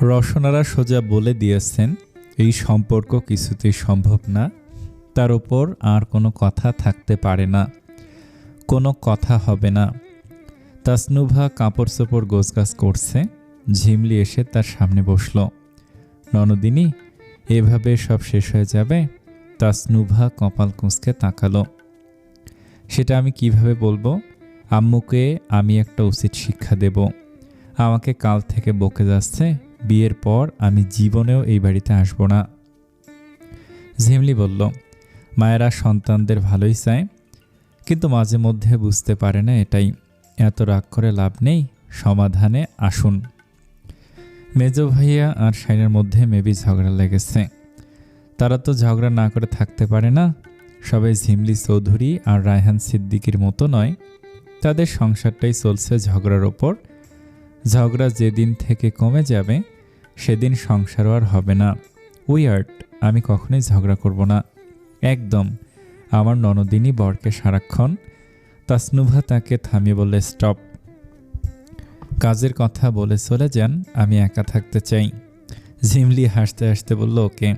রসনারা সোজা বলে দিয়েছেন এই সম্পর্ক কিছুতেই সম্ভব না। তার উপর আর কোনো কথা থাকতে পারে না, কোনো কথা হবে না। তাসনুভা কাপড় চোপড় গোছগাছ করছে। ঝিমলি এসে তার সামনে বসল। ননদিনী, এভাবে সব শেষ হয়ে যাবে? তাসনুভা কপাল কুঁচকে তাকালো। সেটা আমি কিভাবে বলবো? আম্মুকে আমি একটা উচিত শিক্ষা দেব। আমাকে কাল থেকে বকে যাচ্ছে, বিয়ের পর আমি জীবনেও এই বাড়িতে আসব না। ঝিমলি বলল, মায়েরা সন্তানদের ভালোই চায়, কিন্তু মাঝে মধ্যে বুঝতে পারে না, এটাই। এত রাগ করে লাভ নেই, সমাধানে আসুন। মেজ ভাইয়া আর শাইনের মধ্যে মেবি ঝগড়া লেগেছে। তারা তো ঝগড়া না করে থাকতে পারে না। সবাই ঝিমলি চৌধুরী আর রায়হান সিদ্দিকীর মতো নয়। তাদের সংসারটাই চলছে ঝগড়ার ওপর। ঝগড়া যেদিন থেকে কমে যাবে সেদিন সংসারও আর হবে না। উইয়ার্ড, আমি কখনোই ঝগড়া করব না, একদম। আমার ননদিনী বরকে সারাক্ষণ। তাসনুভা তাকে থামিয়ে বললে, স্টপ। কাজের কথা বলে চলে যান, আমি একা থাকতে চাই। ঝিমলি হাসতে হাসতে বলল, ওকে।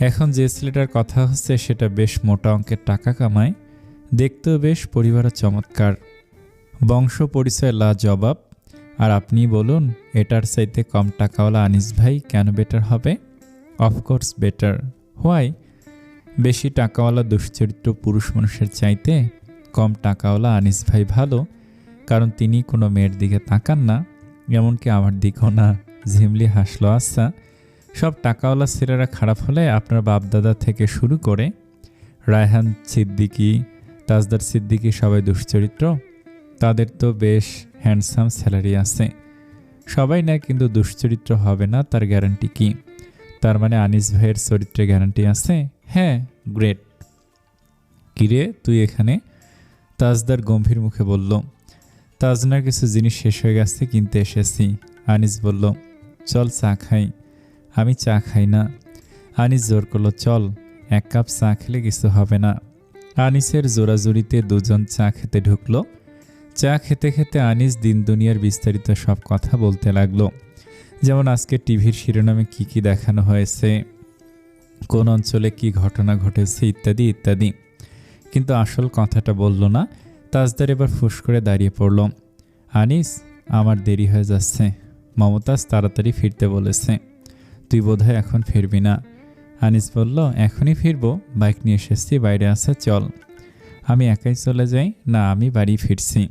এখন যে ছেলেটার কথা হচ্ছে সেটা বেশ মোটা অঙ্কের টাকা কামায়, দেখতেও বেশ পরিবারের চমৎকার, বংশ পরিচয় লাজবাব। আর আপনি বলুন, এটার চাইতে কম টাকাওয়ালা আনিস ভাই কেন বেটার হবে? Of course better. হোয়াই? বেশি টাকাওয়ালা দুশ্চরিত্র পুরুষ মানুষের চাইতে কম টাকাওয়ালা আনিস ভাই ভালো, কারণ তিনি কোনো মেয়ের দিকে তাকান না, এমনকি আমার দিকেও না। ঝিমলি হাসলো। আচ্ছা, সব টাকাওয়ালা ছেলেরা খারাপ হলে আপনার বাপদাদা থেকে শুরু করে রায়হান সিদ্দিকী, তাজদার সিদ্দিকী সবাই দুশ্চরিত্র? তাদের তো বেশ হ্যান্ডসাম স্যালারি আছে। সবাই নেয়, কিন্তু দুশ্চরিত্র হবে না তার গ্যারান্টি কি? তার মানে আনিস ভাইয়ের চরিত্রে গ্যারান্টি আছে? হ্যাঁ, গ্রেট। কিরে তুই এখানে? তাজদার গম্ভীর মুখে বলল। তাজনার কিছু জিনিস শেষ হয়ে গেছে, কিনতে এসেছি। আনিস বলল, চল চা খাই। আমি চা খাই না। আনিস জোর করলো, চল, এক কাপ চা খেলে কিছু হবে না। আনিসের জোরাজুরিতে দুজন চা খেতে ঢুকলো। চা খেতে খেতে আনিস দিন দুনিয়ার বিস্তারিত সব কথা বলতে লাগলো, যেমন আজকে টিভির শিরোনামে কি দেখানো হয়েছে, কোন অঞ্চলে কি ঘটনা ঘটেছে, ইত্যাদি ইত্যাদি। কিন্তু আসল কথাটা বলল না। তাজদার এবার ফুস করে দাঁড়িয়ে পড়ল। আনিস, আমার দেরি হয়ে যাচ্ছে। মমতাজ তাড়াতাড়ি ফিরতে বলেছে। তুই বোধহয় এখন ফিরবি না। আনিস বলল, এখনই ফিরবো, বাইক নিয়ে এসেছি, বাইরে আছে, চল। আমি একাই চলে যাই? না, আমি বাড়ি ফিরছি।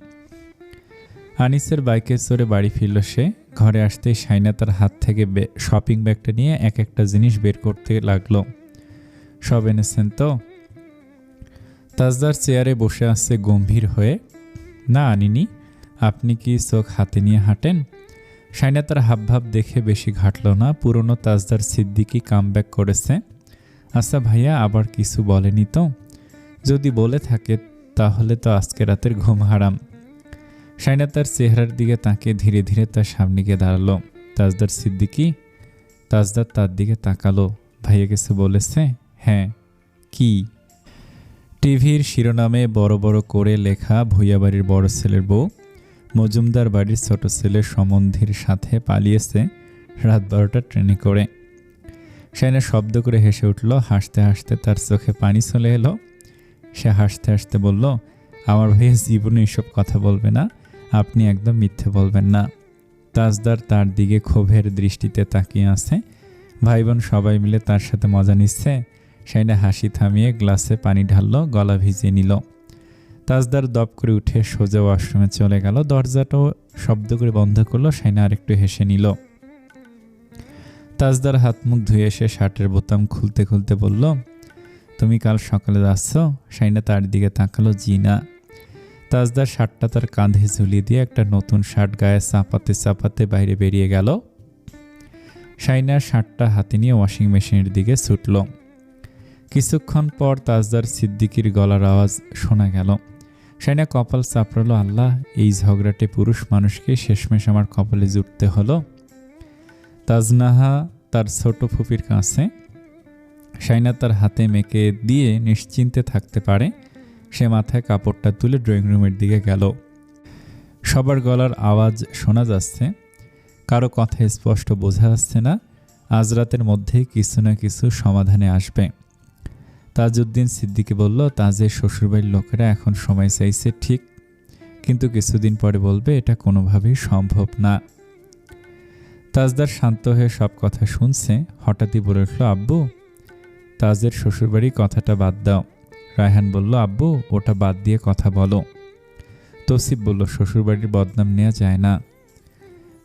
আনিসের বাইকে চড়ে বাড়ি ফিরল সে। ঘরে আসতেই শাইনা তার হাত থেকে শপিং ব্যাগটা নিয়ে এক একটা জিনিস বের করতে লাগলো। সব এনেছেন তো? তাজদার চেয়ারে বসে আছে গম্ভীর হয়ে। না, আনিনি। আপনি কি চোখ হাতে নিয়ে হাঁটেন? শাইনা তার হাবভাব দেখে বেশি ঘাটল না। পুরনো তাজদার সিদ্দিকী কামব্যাক করেছে। আচ্ছা ভাইয়া, আবার কিছু বলেনি তো? যদি বলে থাকে তাহলে তো আজকে রাতের ঘুম হারাম। শাইনা তার চেহারার দিকে তাকিয়ে ধীরে ধীরে তার সামনে গিয়ে দাঁড়ালো। তাজদার সিদ্দিকী। তাজদার তার দিকে তাকালো। ভাইয়া কিছু বলেছে? হ্যাঁ। কি? টিভির শিরোনামে বড় বড় করে লেখা, ভূঁইয়া বাড়ির বড় ছেলের বউ মজুমদার বাড়ির ছোট ছেলের সম্বন্ধীর সাথে পালিয়েছে রাত 12টা ট্রেনে করে। শাইনা শব্দ করে হেসে উঠল। হাসতে হাসতে তার চোখে পানি চলে এলো। সে হাসতে হাসতে বলল, আমার ভাইয়া জীবনে এসব কথা বলবে না, আপনি একদম মিথ্যে বলবেন না। তাজদার তার দিকে ক্ষোভের দৃষ্টিতে তাকিয়ে আছে। ভাই বোন সবাই মিলে তার সাথে মজা নিচ্ছে। শাইনা হাসি থামিয়ে গ্লাসে পানি ঢালল, গলা ভিজিয়ে নিল। তাজদার দপ করে উঠে সোজা ওয়াশরুমে চলে গেল। দরজাটাও শব্দ করে বন্ধ করলো। শাইনা আরেকটু হেসে নিল। তাজদার হাত মুখ ধুয়ে এসে শার্টের বোতাম খুলতে খুলতে বলল, তুমি কাল সকালে যাচ্ছ? শাইনা তার দিকে তাকালো। জি না। তাজদার শার্টটা তার কাঁধে ঝুলিয়ে দিয়ে একটা নতুন শার্ট গায়ে চাপাতে চাপাতে বাইরে বেরিয়ে গেল। শাইনা শার্টটা হাতে নিয়ে ওয়াশিং মেশিনের দিকে ছুটল। কিছুক্ষণ পর তাজদার সিদ্দিকীর গলার আওয়াজ শোনা গেল। শাইনা কপাল চাপড়ালো, আল্লাহ, এই ঝগড়াটে পুরুষ মানুষকে শেষমেশ আমার কপালে জুটতে হলো। তাজনাহা তার ছোট ফুপির কাছে। শাইনা তার হাতে মেখে দিয়ে নিশ্চিন্তে থাকতে পারে। সে মাথায় কাপড়টা তুলে ড্রয়িং রুমের দিকে গেল। সবার গলার আওয়াজ শোনা যাচ্ছে। কারো কথা স্পষ্ট বোঝা যাচ্ছে না, আজ রাতের মধ্যেই কিছু না কিছু সমাধানে আসবে। তাজউদ্দিন সিদ্দিকী বলল, তাজের শ্বশুরবাড়ির লোকেরা এখন সময় চাইছে ঠিক, কিন্তু কিছুদিন পরে বলবে এটা কোনোভাবেই সম্ভব না। তাজদার শান্ত হয়ে সব কথা শুনছে, হঠাৎই বলে উঠল, আব্বু, তাজের শ্বশুরবাড়ি কথাটা বাদ দাও। রায়হান বলল, আব্বু, ওটা বাদ দিয়ে কথা বলো। তৌসিফ বলল, শ্বশুরবাড়ির বদনাম নেওয়া যায় না।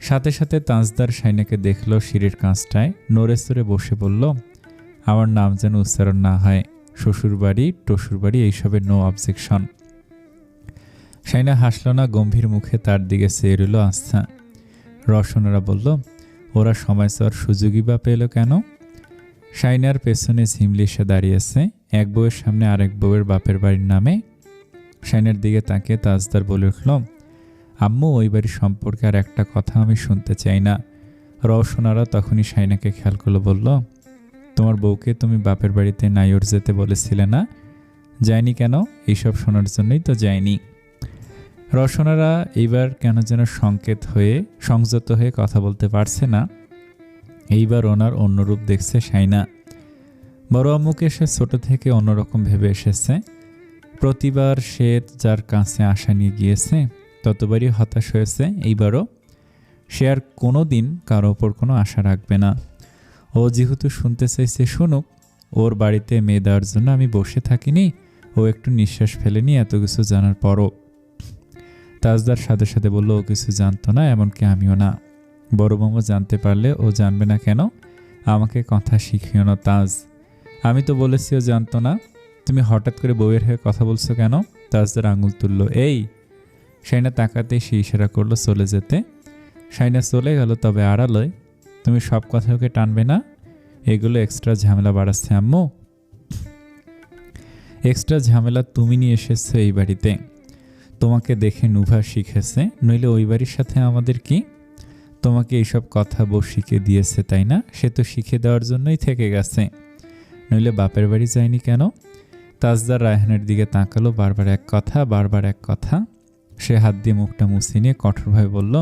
সাথে সাথে তাজদার শাইনাকে দেখল সিঁড়ির কাঁচটায় নড়ে চড়ে বসে বলল, আমার নাম যেন উচ্চারণ না হয়, শ্বশুরবাড়ি টশুরবাড়ি এইসবের নো অবজেকশন। শাইনা হাসল না, গম্ভীর মুখে তার দিকে চেয়ে রইল। আচ্ছা। রওশনারা বলল, ওরা সময় চাওয়ার সুযোগই বা পেল কেন? শাইনার পেছনে ঝিমলি এসে দাঁড়িয়েছে, এক বউয়ের সামনে আরেক বউয়ের বাপের বাড়ির নামে। শাইনার দিকে তাকিয়ে তাজদার বলে উঠল, আম্মু, ওই বাড়ির সম্পর্কে আর একটা কথা আমি শুনতে চাই না। রওশনারা তখনই শাইনাকে খেয়াল করলো, বলল, তোমার বউকে তুমি বাপের বাড়িতে নাইওর যেতে বলেছিলে না? যায়নি কেন? এইসব শোনার জন্যই তো যায়নি। রওশনারা এইবার কেন যেন সংযত হয়ে কথা বলতে পারছে না। এইবার ওনার অন্যরূপ দেখছে শাইনা। বড় আম্মুকে সে ছোট থেকে অন্যরকম ভেবে এসেছে। প্রতিবার সে যার কাছে আশা নিয়ে গিয়েছে ততবারই হতাশ হয়েছে। এইবারও সে আর কোনো দিন কারো ওপর কোনো আশা রাখবে না। ও যেহেতু শুনতে চাইছে শুনুক, ওর বাড়িতে মেয়ে দেওয়ার জন্য আমি বসে থাকিনি। ও একটু নিঃশ্বাস ফেলেনি এত কিছু জানার পরও। তাজদার সাথে সাথে বলল, ও কিছু জানতো না, এমনকি আমিও না। বড় মামা জানতে পারলে ও জানবে না কেন? আমাকে কথা শিখিও না তাজ। আমি তো বলেছি ও জানতো না। তুমি হঠাৎ করে বউয়ের হয়ে কথা বলছো কেন? তাজদার আঙুল তুলল। এই! শাইনা তাকাতেই সে ইশারা করলো চলে যেতে। শাইনা চলে গেল, তবে আড়ালয়। তুমি সব কথা ওকে টানবে না, এগুলো এক্সট্রা ঝামেলা বাড়াচ্ছে আম্মু। এক্সট্রা ঝামেলা তুমি নিয়ে এসেছো এই বাড়িতে। তোমাকে দেখে নুভা শিখেছে, নইলে ওই বাড়ির সাথে আমাদের কি? তোমাকে এইসব কথা বউ শিখে দিয়েছে, তাই না? সে তো শিখে দেওয়ার জন্যই থেকে গেছে, নইলে বাপের বাড়ি যায়নি কেন? তাজদার রায়হানের দিকে তাকালো, বারবার এক কথা, বারবার এক কথা। সে হাত দিয়ে মুখটা মুছে নিয়ে কঠোরভাবে বলল,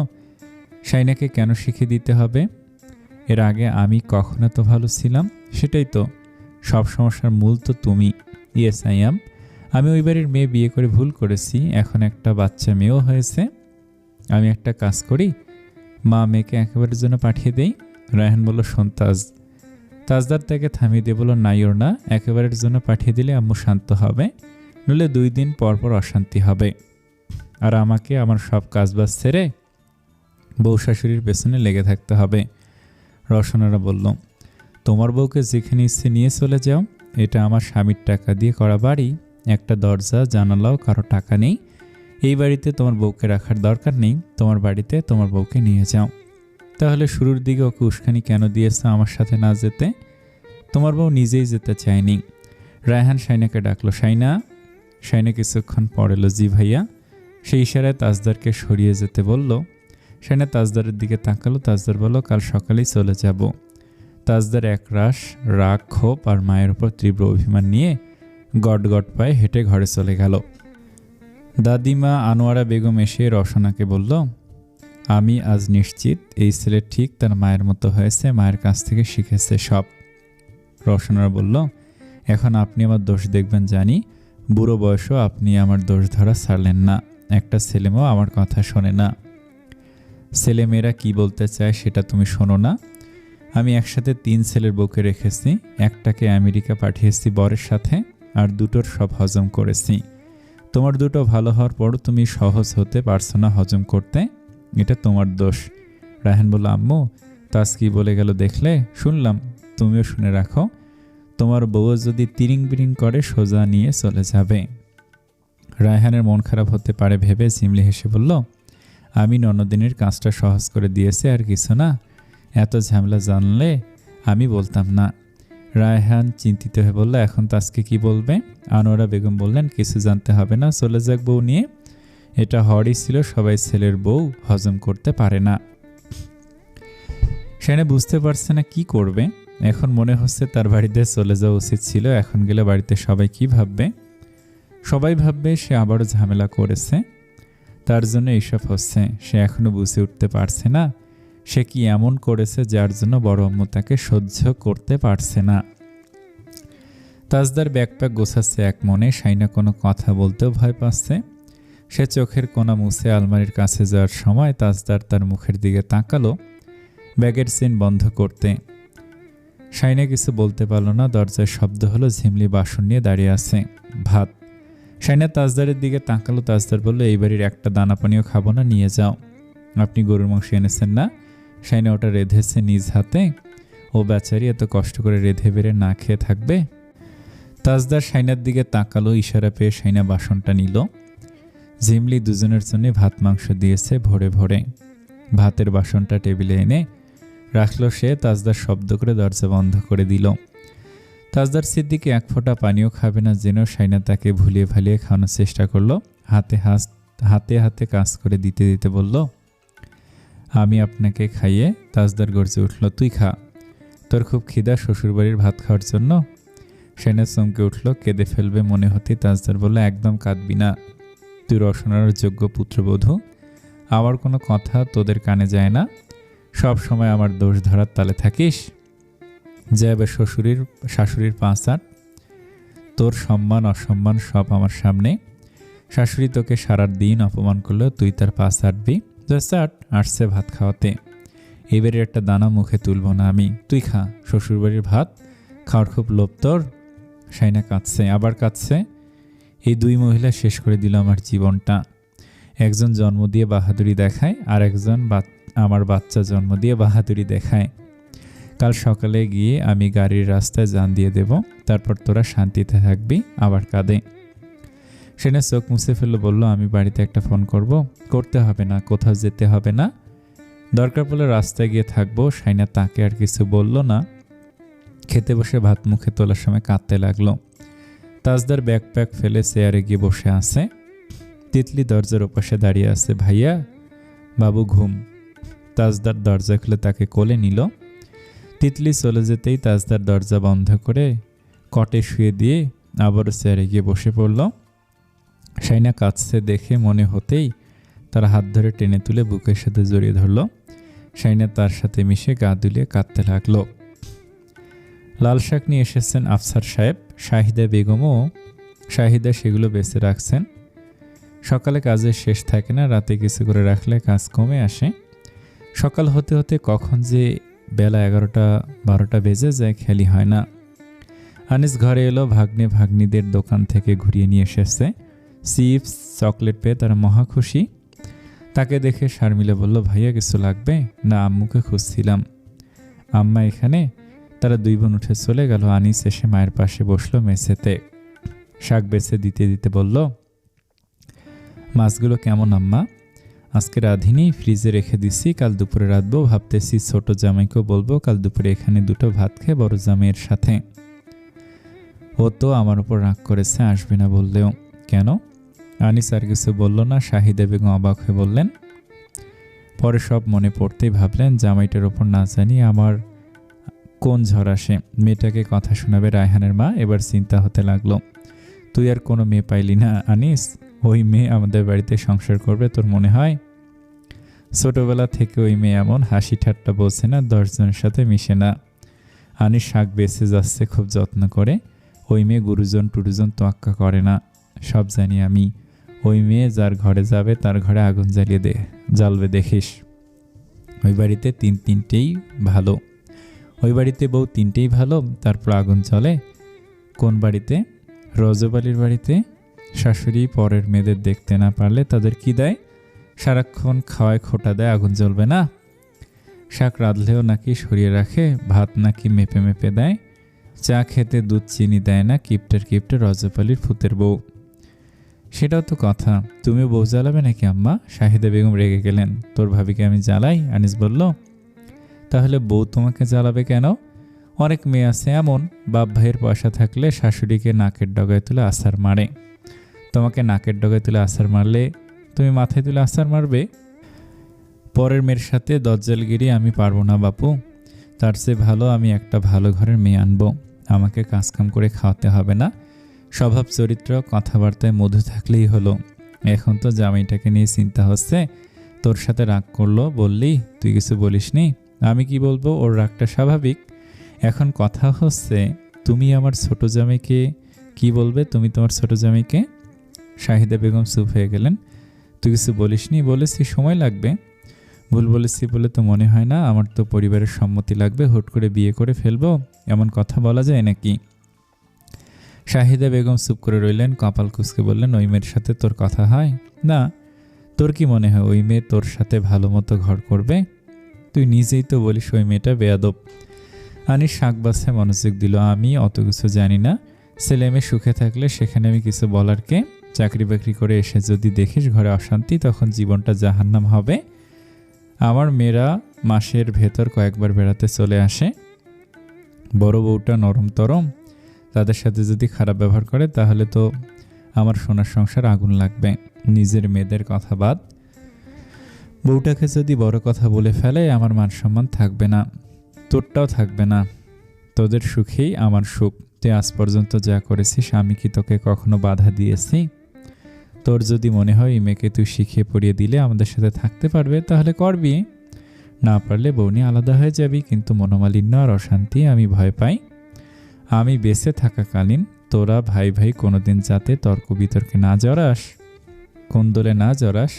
শাইনাকে কেন শিখে দিতে হবে? এর আগে আমি কখনো তো ভালো ছিলাম? সেটাই তো সব সমস্যার মূল তো তুমি। Yes I am. আমি ওই বাড়ির মেয়ে বিয়ে করে ভুল করেছি, এখন একটা বাচ্চা মেয়েও হয়েছে। আমি একটা কাজ করি, মা মেয়েকে একেবারের জন্য পাঠিয়ে দেই। রায়হান বলল, শোন তাজ। তাজদার তাকে থামিয়ে দিয়ে বলল, নাইওর না, একেবারের জন্য পাঠিয়ে দিলে আম্মু শান্ত হবে, নইলে 2 দিন পর পর অশান্তি হবে। আর আমাকে আমার সব কাজবাজ ছেড়ে বউ শাশুড়ির পেছনে লেগে থাকতে হবে। রওশনারা বলল, তোমার বউকে যেখানে ইচ্ছে নিয়ে চলে যাও। এটা আমার স্বামীর টাকা দিয়ে করা বাড়ি, একটা দরজা জানালাও কারো টাকা নেই। এই বাড়িতে তোমার বউকে রাখার দরকার নেই, তোমার বাড়িতে তোমার বউকে নিয়ে যাও। তাহলে শুরুর দিকে ওকে উস্কানি কেন দিয়েছে আমার সাথে না যেতে? তোমার বউ নিজেই যেতে চায়নি। রায়হান শাইনাকে ডাকলো, শাইনা। শাইনা কিছুক্ষণ পর এলো, জি ভাইয়া। সেই ইশারায় তাজদারকে সরিয়ে যেতে বলল। শাইনা তাজদারের দিকে তাকালো। তাজদার বলল, কাল সকালেই চলে যাব। তাজদার একরাশ রাগ, ক্ষোভ আর মায়ের উপর তীব্র অভিমান নিয়ে গট গট পায়ে হেঁটে ঘরে চলে গেল। দাদিমা আনোয়ারা বেগম এসে রওশনাকে বলল, আমি আজ নিশ্চিত এই ছেলে ঠিক তার মায়ের মতো হয়েছে, মায়ের কাছ থেকে শিখেছে সব। রওশনারা বলল, এখন আপনি আমার দোষ দেখবেন জানি, বুড়ো বয়সও আপনি আমার দোষ ধরা ছাড়লেন না। একটা ছেলেমেয়েও আমার কথা শোনে না। ছেলেমেয়েরা কি বলতে চায় সেটা তুমি শোনো না। আমি একসাথে 3 ছেলের বউকে রেখেছি, একটাকে আমেরিকা পাঠিয়েছি বরের সাথে, আর দুটোর সব হজম করেছি। তোমার দুটো ভালো হওয়ার পরও তুমি সহজ হতে পারছো না হজম করতে, এটা তোমার দোষ। রায়হান বলল, আম্মু, তাজ কি বলে গেল দেখলে? শুনলাম, তুমিও শুনে রাখো। তোমার বউ যদি তিরিং বিরিং করে সোজা নিয়ে চলে যাবে। রায়হানের মন খারাপ হতে পারে ভেবে ঝিমলি হেসে বলল, আমি ননদিনের কাজটা সহজ করে দিয়েছি, আর কিছু না। এত ঝামেলা জানলে আমি বলতাম না। রায়হান চিন্তিত হয়ে বলল, এখন তাজকে কি বলবে? আনোয়ারা বেগম বললেন, কিছু জানতে হবে না, চলে যাক বউ নিয়ে। এটা হওয়ারই ছিল, সবাই ছেলের বউ হজম করতে পারে না। সেখানে বুঝতে পারছে না কি করবে। এখন মনে হচ্ছে তার বাড়িতে চলে যাওয়া উচিত ছিল। এখন গেলে বাড়িতে সবাই কি ভাববে? সবাই ভাববে সে আবারও ঝামেলা করেছে, তার জন্য এইসব হচ্ছে। সে এখনো বুঝে উঠতে পারছে না সে কি এমন করেছে যার জন্য বড় আম্মু তাকে সহ্য করতে পারছে না। তাজদার ব্যাকপ্যাক গোছাচ্ছে এক মনে। শাইনা কোনো কথা বলতেও ভয় পাচ্ছে। সে চোখের কোণা মুছে আলমারির কাছে যাওয়ার সময় তাজদার তার মুখের দিকে তাকালো ব্যাগের চেন বন্ধ করতে। শাইনা কিছু বলতে পারল না। দরজায় শব্দ হলো। ঝিমলি বাসন নিয়ে দাঁড়িয়ে আছে, ভাত। শাইনা তাজদারের দিকে তাকালো। তাজদার বলল, এই বাড়ির একটা দানা পানিও খাবো না, নিয়ে যাও। আপনি গরুর মাংস এনেছেন না? শাইনা ওটা রেঁধেছে নিজ হাতে। ও বেচারি এত কষ্ট করে রেঁধে বেড়ে না খেয়ে থাকবে? তাজদার শাইনার দিকে তাকালো। ইশারা পেয়ে শাইনা বাসনটা নিল। ঝিমলি দুজনের জন্য ভাত মাংস দিয়েছে ভরে ভরে। ভাতের বাসনটা টেবিলে এনে রাখলো সে। তাজদার শব্দ করে দরজা বন্ধ করে দিল। তাজদার সিদ্দিকে এক ফোঁটা পানিও খাবে না জেনেও শাইনা তাকে ভুলিয়ে ভালিয়ে খাওয়ানোর চেষ্টা করলো। হাতে হাতে কাজ করে দিতে দিতে বলল, আমি আপনাকে খাইয়ে। তাজদার গর্জে উঠল, তুই খা, তোর খুব খিদা শ্বশুরবাড়ির ভাত খাওয়ার জন্য? শাইনা চমকে উঠল, কেঁদে ফেলবে মনে হতেই তাজদার বলল, একদম কাঁদবি না, তুই রসনার যোগ্য পুত্রবধূ। আমার কোনো কথা তোদের কানে যায় না, সব সময় আমার দোষ ধরার তালে থাকিস। যাবে শাশুড়ির পাঁচাট, তোর সম্মান অসম্মান সব আমার সামনে। শাশুড়ি তোকে সারা দিন অপমান করলেও তুই তার পাঁচ আটবি। জাস্ট আসছে ভাত খাওয়াতে, এবারে একটা দানা মুখে তুলব না আমি। তুই খা, শ্বশুরবাড়ির ভাত খাওয়ার খুব লোভ তোর। শাইনা কাঁদছে, আবার কাঁদছে। এই দুই মহিলা শেষ করে দিল আমার জীবনটা। একজন জন্ম দিয়ে বাহাদুরি দেখায়, আর একজন আমার বাচ্চা জন্ম দিয়ে বাহাদুরি দেখায়। কাল সকালে গিয়ে আমি গাড়ির রাস্তায় জান দিয়ে দেব, তারপর তোরা শান্তিতে থাকবি। আবার কাঁদে। সেনা চোখ মুছে ফেললো, বলল, আমি বাড়িতে একটা ফোন করব। করতে হবে না, কোথাও যেতে হবে না, দরকার পড়লে রাস্তায় গিয়ে থাকবো। শাইনা তাকে আর কিছু বলল না। খেতে বসে ভাত মুখে তোলার সময় কাঁদতে লাগলো। তাজদার ব্যাকপ্যাক ফেলে চেয়ারে গিয়ে বসে আছে। তিতলি দরজার ওপাশে দাঁড়িয়ে আছে। ভাইয়া, বাবু ঘুম। তাজদার দরজা খুলে তাকে কোলে নিল। তিতলি চলে যেতেই তাজদার দরজা বন্ধ করে কটে শুয়ে দিয়ে আবারও চেয়ারে গিয়ে বসে পড়ল। শাইনা কাঁদছে দেখে মনে হতেই তার হাত ধরে টেনে তুলে বুকের সাথে জড়িয়ে ধরল। শাইনা তার সাথে মিশে গা দুলিয়ে কাঁদতে লাগলো। লাল শাক নিয়ে এসেছেন আফসার সাহেব। শাহিদা সেগুলো বেঁচে রাখছেন। সকালে কাজের শেষ থাকে না, রাতে কিছু করে রাখলে কাজ কমে আসে। সকাল হতে হতে কখন যে বেলা 11টা-12টা বেজে যায় খেয়ালই হয় না। আনিস ঘরে এলো। ভাগ্নিদের দোকান থেকে ঘুরিয়ে নিয়ে এসেছে চিপস চকলেট পেয়ে তারা মহা খুশি। তাকে দেখে শারমিলা বলল, ভাইয়া কিছু লাগবে? না, আম্মুকে খুঁজছিলাম। আম্মা এখানে? তারা দুই বোন উঠে চলে গেল। আনিস এসে মায়ের পাশে বসলো মেঝেতে। শাক বেছে দিতে দিতে বলল, মাছগুলো কেমন আম্মা? আজকে রাঁধিনি, ফ্রিজে রেখে দিছি, কাল দুপুরে রাঁধবো। ভাবতেছি ছোট জামাইকেও বলবো কাল দুপুরে এখানে দুটো ভাত খেয়ে বড় জামাইয়ের সাথে। ও তো আমার উপর রাগ করেছে, আসবে না বললেও। কেন? আনিস আর কিছু বলল না। শাহিদা বেগম অবাক হয়ে বললেন। পরে সব মনে পড়তেই ভাবলেন, জামাইটার ওপর না জানি আমার কোন ঝড় আসে। মেয়েটাকে কথা শোনাবে রায়হানের মা। এবার চিন্তা হতে লাগলো, তুই আর কোনো মেয়ে পাইলি না আনিস? ওই মেয়ে আমাদের বাড়িতে সংসার করবে তোর মনে হয়? ছোটবেলা থেকে ওই মেয়ে এমন হাসি ঠাট্টা বলছে না, 10 জনের সাথে মিশে না। আনিস শাক বেছে যাচ্ছে খুব যত্ন করে। ওই মেয়ে গুরুজন টুরুজন তোয়াক্কা করে না, সব জানি আমি। ওই মেয়ে যার ঘরে যাবে তার ঘরে আগুন জ্বালবে দেখিস। ওই বাড়িতে তিনটেই ভালো। ওই বাড়িতে বউ তিনটেই ভালো, তারপর আগুন চলে। কোন বাড়িতে? রজব আলীর বাড়িতে। শাশুড়ি পরের মেয়েদের দেখতে না পারলে তাদের কি দেয়? সারাক্ষণ খাওয়ায় খোটা দেয়, আগুন জ্বলবে না। শাক রাঁধলেও নাকি সরিয়ে রাখে, ভাত নাকি মেপে মেপে দেয়। চা খেতে দুধ চিনি দেয় না, কিপ্টে রজব আলীর ফুতের বউ। সেটাও তো কথা, তুমিও বউ জ্বালাবে নাকি আম্মা? শাহিদা বেগম রেগে গেলেন। তোর ভাবিকে আমি জ্বালাই? আনিস বলল। তাহলে বউ তোমাকে জ্বালাবে কেন? অনেক মেয়ে আছে এমন, বাপ ভাইয়ের পয়সা থাকলে শাশুড়িকে নাকের ডগায় তুলে আছাড় মারে। তোমাকে নাকের ডগায় তুলে আছাড় মারলে তুমি মাথায় তুলে আছাড় মারবে? পরের মেয়ের সাথে দজ্জালগিরি আমি পারবো না বাপু। তার চেয়ে ভালো আমি একটা ভালো ঘরের মেয়ে আনবো। আমাকে কাজকাম করে খাওয়াতে হবে না, স্বভাব চরিত্র কথাবার্তায় মধু থাকলেই হলো। এখন তো জামাইটাকে নিয়ে চিন্তা হচ্ছে, তোর সাথে রাগ করলো, বললি, তুই কিছু বলিসনি। আমি কি বলবো, ওর রাগটা স্বাভাবিক। এখন কথা হচ্ছে, তুমি আমার ছোট জামাইকে কি বলবে? তুমি তোমার ছোট জামাইকে। শাহিদা বেগম চুপ হয়ে গেলেন। তুই কিছু বলিসনি? বলেছি সময় লাগবে। ভুল বলেছি বলে তো মনে হয় না। আমার তো পরিবারের সম্মতি লাগবে। হুট করে বিয়ে করে ফেলবো, এমন কথা বলা যায় নাকি? শাহিদা বেগম চুপ করে রইলেন, কপাল কুঁচকে বললেন, ওই মেয়ের সাথে তোর কথা হয় না? তোর কি মনে হয় ওই মেয়ে তোর সাথে ভালো মতো ঘর করবে? তুই নিজেই তো বলিস ওই মেয়েটা বেয়াদব। আনিস শাক বাছায় মনোযোগ দিল। আমি অত কিছু জানি না। ছেলে মেয়ে সুখে থাকলে সেখানে আমি কিছু বলার কে? চাকরি বাকরি করে এসে যদি দেখিস ঘরে অশান্তি, তখন জীবনটা জাহান্নাম হবে। আমার মেয়েরা মাসের ভেতর কয়েকবার বেড়াতে চলে আসে। বড় বউটা নরম তরম, তাদের সাথে যদি খারাপ ব্যবহার করে তাহলে তো আমার সোনার সংসার আগুন লাগবে। নিজের মেয়েদের কথা বাদ, বউটাকে যদি বড় কথা বলে ফেলে আমার মান সম্মান থাকবে না, তোরটাও থাকবে না। তোদের সুখেই আমার সুখ। তুই আজ পর্যন্ত যা করেছিস আমি কি তোকে কখনো বাধা দিয়েছি? তোর যদি মনে হয় এই মেয়েকে তুই শিখিয়ে পড়িয়ে দিলে আমাদের সাথে থাকতে পারবে, তাহলে করবি। না পারলে বউ নিয়ে আলাদা হয়ে যাবি। কিন্তু মনোমালিন্য আর অশান্তি আমি ভয় পাই। আমি বেঁচে থাকাকালীন তোরা ভাই ভাই কোনোদিন যাতে তর্ক বিতর্কে না জড়াস, কোন্দলে না জড়াস।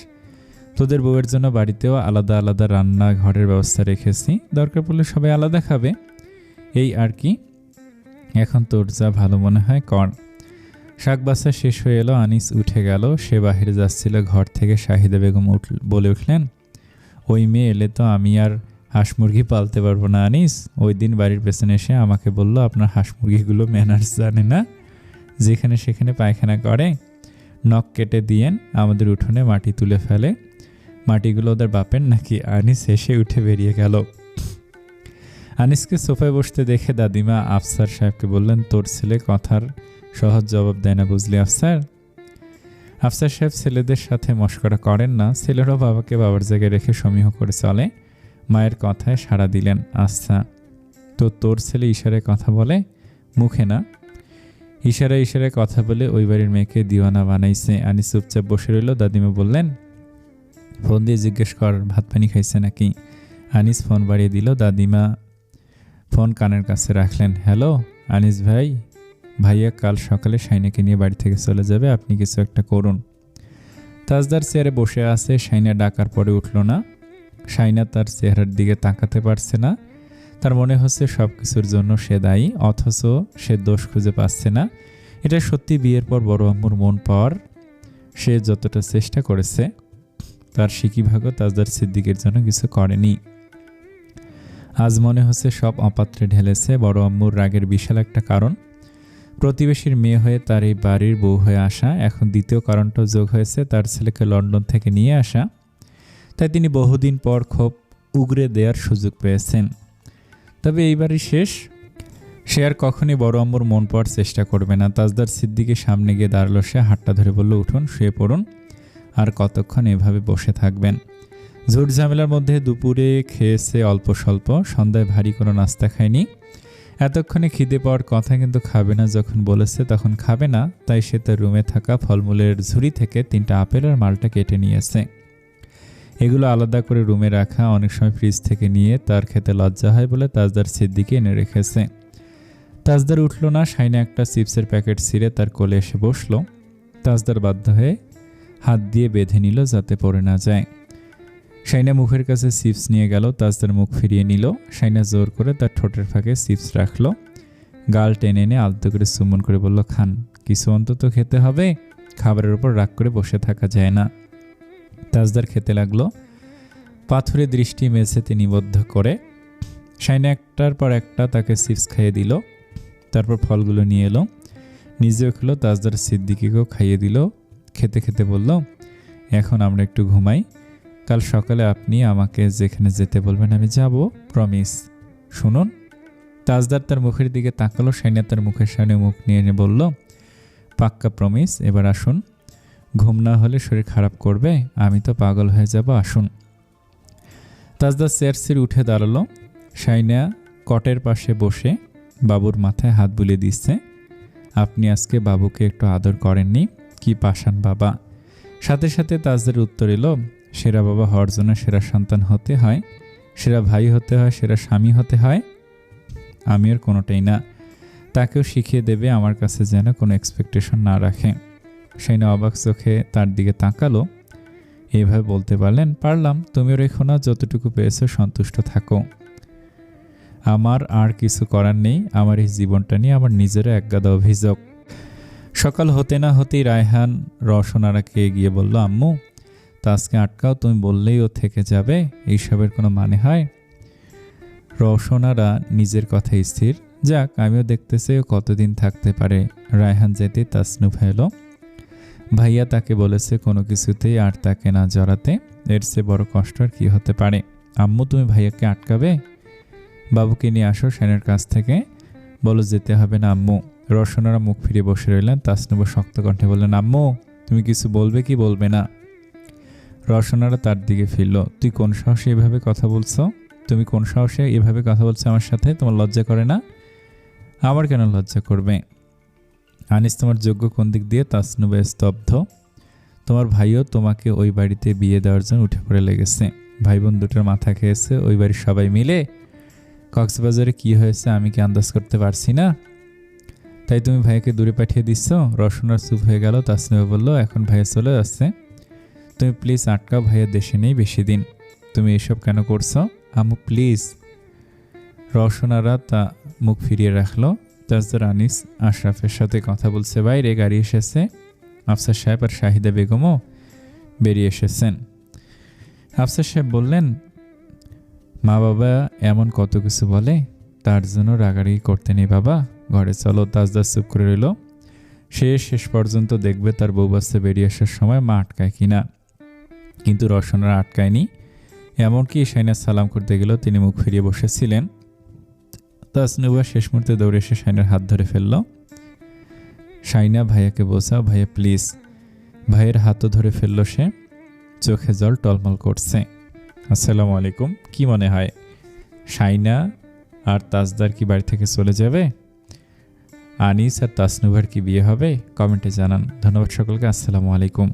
তোদের বউয়ের জন্য বাড়িতেও আলাদা আলাদা রান্না ঘরের ব্যবস্থা রেখেছি, দরকার পড়লে সবাই আলাদা খাবে, এই আর কি। এখন তোর যা ভালো মনে হয় কর। শাক বাছা শেষ হয়ে এলো। আনিস উঠে গেল। সে বাহিরে যাচ্ছিল। ঘর থেকে শাহিদা বেগম বলে উঠলেন, ওই মেয়ে এলে তো আমি আর হাঁস মুরগি পালতে পারবো না আনিস। ওই দিন বাড়ির পেছনে এসে আমাকে বলল, আপনার হাঁস মুরগিগুলো ম্যানার্স জানে না, যেখানে সেখানে পায়খানা করে। নখ কেটে দিয়েন, আমাদের উঠোনে মাটি তুলে ফেলে। মাটিগুলো ওদের বাপের নাকি? আনিস হেসে উঠে বেরিয়ে গেল। আনিসকে সোফায় বসতে দেখে দাদিমা আফসার সাহেবকে বললেন, তোর ছেলে কথার সহজ জবাব দেয় না, বুঝলি আফসার? আফসার সাহেব ছেলেদের সাথে মশকরা করেন না। ছেলেরাও বাবাকে বাবার জায়গায় রেখে সমীহ করে চলে। মায়ের কথায় সাড়া দিলেন, আচ্ছা। তো তোর ছেলে ইশারায় কথা বলে, মুখে না? ইশারায় কথা বলে ওই বাড়ির মেয়েকে দিওয়ানা বানাইছে। আনিস চুপচাপ বসে রইল। দাদিমা বললেন, ফোন দিয়ে জিজ্ঞেস কর ভাত পানি খাইছে নাকি। আনিস ফোন বাড়িয়ে দিল। দাদিমা ফোন কানের কাছে রাখলেন। হ্যালো আনিস ভাই, ভাইয়া কাল সকালে শাইনাকে নিয়ে বাড়ি থেকে চলে যাবে, আপনি কিছু একটা করুন। তাজদার চেয়ারে বসে আছে। শাইনা ডাকার পরে উঠল না। শাইনা তার চেহারার দিকে তাকাতে পারছে না। তার মনে হচ্ছে সব কিছুর জন্য সে দায়ী, অথচ সে দোষ খুঁজে পাচ্ছে না। এটা সত্যি বিয়ের পর বড় আম্মুর মন পাওয়ার সে যতটা চেষ্টা করেছে, তার সিকিভাগও তাজদার সিদ্দিকের জন্য কিছু করেনি। আজ মনে হচ্ছে সব অপাত্রে ঢেলেছে। বড় আম্মুর রাগের বিশাল একটা কারণ প্রতিবেশীর মেয়ে হয়ে তার এই বাড়ির বউ হয়ে আসা। এখন দ্বিতীয় কারণটাও যোগ হয়েছে, তার ছেলেকে লন্ডন থেকে নিয়ে আসা। তাই তিনি বহুদিন পর ক্ষোভ উগরে দেওয়ার সুযোগ পেয়েছেন। তবে এইবারই শেষ। সে আর কখনই বড় আম্মুর মন পাওয়ার চেষ্টা করবে না। তাজদার সিদ্দিকের সামনে গিয়ে দাঁড়ালো সে। হাতটা ধরে বলল, উঠুন, শুয়ে পড়ুন। আর কতক্ষণ এভাবে বসে থাকবেন? ঝুট ঝামেলার মধ্যে দুপুরে খেয়েছে অল্প স্বল্প, সন্ধ্যায় ভারী কোনো নাস্তা খায়নি। এতক্ষণে খিদে পাওয়ার কথা, কিন্তু খাবে না যখন বলেছে তখন খাবে না। তাই সে তার রুমে থাকা ফলমূলের ঝুড়ি থেকে 3টা আপেল আর মালটা কেটে নিয়েছে। এগুলো আলাদা করে রুমে রাখা। অনেক সময় ফ্রিজ থেকে নিয়ে তার খেতে লজ্জা হয় বলে তাজদার সিদ্দিকে এনে রেখেছে। তাজদার উঠল না। শাইনা একটা চিপসের প্যাকেট ছিঁড়ে তার কোলে এসে বসলো। তাজদার বাধ্য হয়ে হাত দিয়ে বেঁধে নিল যাতে পড়ে না যায়। শাইনা মুখের কাছে চিপস নিয়ে গেল। তাজদার মুখ ফিরিয়ে নিল। শাইনা জোর করে তার ঠোঁটের ফাঁকে চিপস রাখলো। গাল টেনে এনে আলতো করে চুম্বন করে বলল, খান, কিছু অন্তত খেতে হবে। খাবারের উপর রাগ করে বসে থাকা যায় না। তাজদার খেতে লাগলো, পাথুরে দৃষ্টি মেঝেতে নিবদ্ধ করে। শাইনা একটার পর একটা তাকে চিপস খাইয়ে দিল। তারপর ফলগুলো নিয়ে এলো, নিজেও খেলো। তাজদার সিদ্দিকিকেও খাইয়ে দিল। খেতে খেতে বলল, এখন আমরা একটু ঘুমাই। কাল সকালে আপনি আমাকে যেখানে যেতে বলবেন আমি যাব, প্রমিস। শুনুন। তাজদার তার মুখের দিকে তাকালো। শাইনা তার মুখের সামনে মুখ নিয়ে এনে বলল, পাক্কা প্রমিস। এবার আসুন। ঘুম না হলে শরীর খারাপ করবে, আমি তো পাগল হয়ে যাব, আসুন। তাজদার চেয়ার ছেড়ে উঠে দাঁড়ালো। শাইনা কটের পাশে বসে বাবুর মাথায় হাত বুলিয়ে দিচ্ছে। আপনি আজকে বাবুকে একটু আদর করেননি? কি পাষাণ বাবা। সাথে সাথে তাজদার উত্তর এলো, সেরা বাবা হওয়ার জন্য সেরা সন্তান হতে হয়, সেরা ভাই হতে হয়, সেরা স্বামী হতে হয়। আমি আর কোনোটাই না। তাকেও শিখিয়ে দেবে আমার কাছে যেন কোনো এক্সপেকটেশন না রাখে। শাইনা অবাক চোখে তার দিকে তাকালো। এইভাবে বলতে পারলেন, পারলাম, তুমিও রেখো না, যতটুকু পেয়েছো সন্তুষ্ট থাকো। আমার আর কিছু করার নেই। আমার এই জীবনটা নিয়ে আমার নিজেরও একগাদা অভিযোগ। সকাল হতে না হতেই রায়হান রওশনারাকে গিয়ে বলল, আম্মু তাজকে আটকাও, তুমি বললেই ও থেকে যাবে, এইসবের কোনো মানে হয়? রওশনারা নিজের কথা স্থির, যাক আমিও দেখতে চাই ও কতদিন থাকতে পারে। রায়হান যেতে তাসনুভা এলো। ভাইয়া তাকে বলেছে কোনো কিছুতেই আর তাকে না জড়াতে, এর চেয়ে বড় কষ্ট আর কি হতে পারে। আম্মু তুমি ভাইয়াকে আটকাবে? বাবুকে নিয়ে আসো শাইনের কাছ থেকে, বলো যেতে হবে না আম্মু। রওশনারা মুখ ফিরিয়ে বসে রইলেন। তাসনুভা শক্ত কণ্ঠে বললেন, আম্মু তুমি কিছু বলবে কি বলবে না? রওশনারা তার দিকে ফিরল। তুই কোন সাহসে এভাবে কথা বলছো? তুমি কোন সাহসে এভাবে কথা বলছো আমার সাথে? তোমার লজ্জা করে না? আমার কেন লজ্জা করবে? আনিস তোমার যোগ্য কোন দিক দিয়ে? তাসনুভা স্তব্ধ। তোমার ভাইও তোমাকে ওই বাড়িতে বিয়ে দেওয়ার জন্য উঠে পড়ে লেগেছে। ভাই বোন দুটোর মাথা খেয়েছে ওই বাড়ির সবাই মিলে। কক্সবাজারে কি হয়েছে আমি কি আন্দাজ করতে পারছি না? তাই তুমি ভাইয়াকে দূরে পাঠিয়ে দিচ্ছ? রওশনার চুপ হয়ে গেল। তাসনুভা বলল, এখন ভাইয়া চলে যাচ্ছে, তুমি প্লিজ আটকাও, ভাইয়া দেশে নেই বেশি দিন। তুমি এসব কেন করছো আম্মু প্লিজ? রওশনারা তা মুখ ফিরিয়ে রাখলো। তাজদার আনিস আশরাফের সাথে কথা বলছে বাইরে। গাড়ি এসেছে। আফসার সাহেব আর শাহিদা বেগমও বেরিয়ে এসেছেন। আফসার সাহেব বললেন, মা বাবা এমন কত কিছু বলে, তার জন্য রাগারাগি করতে নেই বাবা, ঘরে চলো। তাজদার চুপ করে রইল। শেষ পর্যন্ত দেখবে তার বউ বাচ্চা বেরিয়ে আসার সময় মা আটকায় কিনা। কিন্তু রওশনারা আটকায়নি। এমনকি শাইনা সালাম করতে গেলেও তিনি মুখ ফিরিয়ে বসেছিলেন। তাসনুভা শেষ মুহূর্তে দৌড়ে এসে শাইনার হাত ধরে ফেলল। শাইনা ভাইয়াকে বোঝাও, ভাইয়া প্লিজ। ভাইয়ের হাতও ধরে ফেলল সে। চোখে জল টলমল করছে। আসসালামু আলাইকুম। কি মনে হয় শাইনা আর তাজদার কি বাড়ি থেকে চলে যাবে? আনিস আর তাসনুভার কি বিয়ে হবে? কমেন্টে জানান। ধন্যবাদ সকলকে। আসসালামু আলাইকুম।